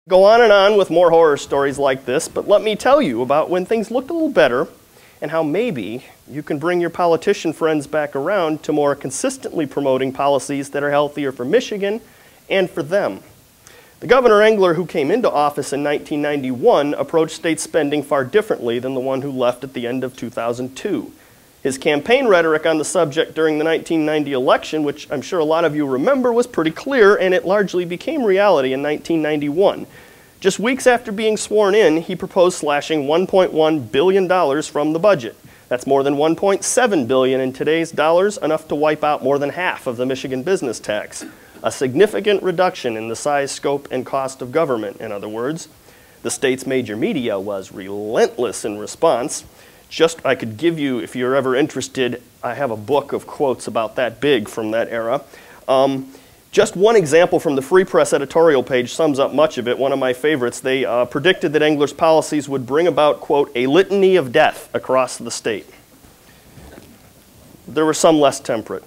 Go on with more horror stories like this, but let me tell you about when things looked a little better and how maybe you can bring your politician friends back around to more consistently promoting policies that are healthier for Michigan and for them. The Governor Engler who came into office in 1991 approached state spending far differently than the one who left at the end of 2002. His campaign rhetoric on the subject during the 1990 election, which I'm sure a lot of you remember, was pretty clear, and it largely became reality in 1991. Just weeks after being sworn in, he proposed slashing $1.1 billion from the budget. That's more than $1.7 billion in today's dollars, enough to wipe out more than half of the Michigan business tax. A significant reduction in the size, scope, and cost of government, in other words. The state's major media was relentless in response. I could give you, if you're ever interested, I have a book of quotes about that big from that era. Just one example from the Free Press editorial page sums up much of it, one of my favorites. They predicted that Engler's policies would bring about, quote, a litany of death across the state. There were some less temperate.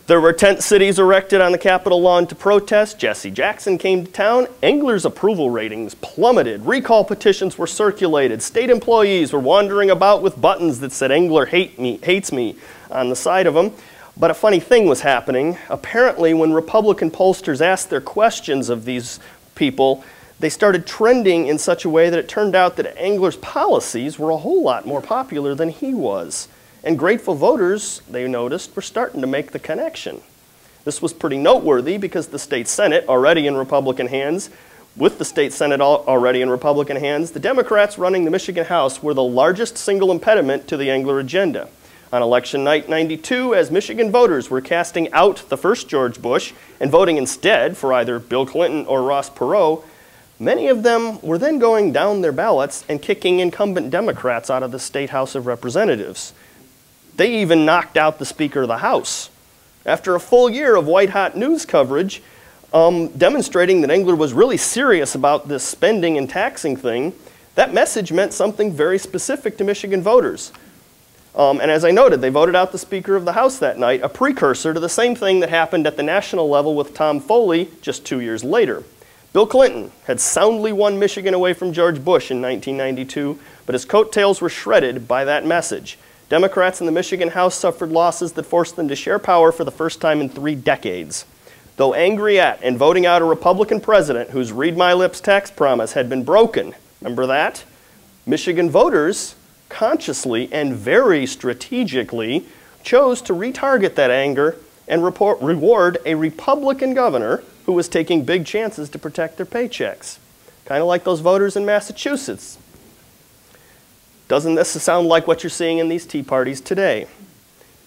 There were tent cities erected on the Capitol lawn to protest. Jesse Jackson came to town. Engler's approval ratings plummeted. Recall petitions were circulated. State employees were wandering about with buttons that said Engler hates me on the side of them. But a funny thing was happening. Apparently, when Republican pollsters asked their questions of these people, they started trending in such a way that it turned out that Engler's policies were a whole lot more popular than he was. And grateful voters, they noticed, were starting to make the connection. This was pretty noteworthy because the state Senate, already in Republican hands, with the state Senate already in Republican hands, the Democrats running the Michigan House were the largest single impediment to the Engler agenda. On election night '92, as Michigan voters were casting out the first George Bush and voting instead for either Bill Clinton or Ross Perot, many of them were then going down their ballots and kicking incumbent Democrats out of the State House of Representatives. They even knocked out the Speaker of the House. After a full year of white-hot news coverage demonstrating that Engler was really serious about this spending and taxing thing, that message meant something very specific to Michigan voters. And as I noted, they voted out the Speaker of the House that night, a precursor to the same thing that happened at the national level with Tom Foley just 2 years later. Bill Clinton had soundly won Michigan away from George Bush in 1992, but his coattails were shredded by that message. Democrats in the Michigan House suffered losses that forced them to share power for the first time in 3 decades. Though angry at and voting out a Republican president whose read-my-lips tax promise had been broken, remember that? Michigan voters consciously and very strategically chose to retarget that anger and reward a Republican governor who was taking big chances to protect their paychecks. Kind of like those voters in Massachusetts. Doesn't this sound like what you're seeing in these Tea Parties today?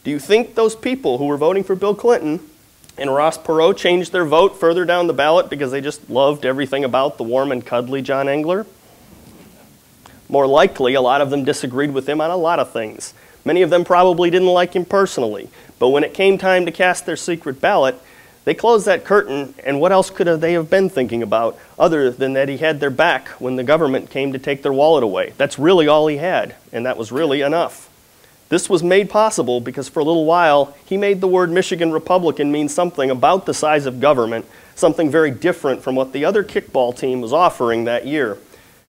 Do you think those people who were voting for Bill Clinton and Ross Perot changed their vote further down the ballot because they just loved everything about the warm and cuddly John Engler? More likely, a lot of them disagreed with him on a lot of things. Many of them probably didn't like him personally, but when it came time to cast their secret ballot, they closed that curtain, and what else could they have been thinking about other than that he had their back when the government came to take their wallet away? That's really all he had, and that was really enough. This was made possible because for a little while, he made the word Michigan Republican mean something about the size of government, something very different from what the other kickball team was offering that year.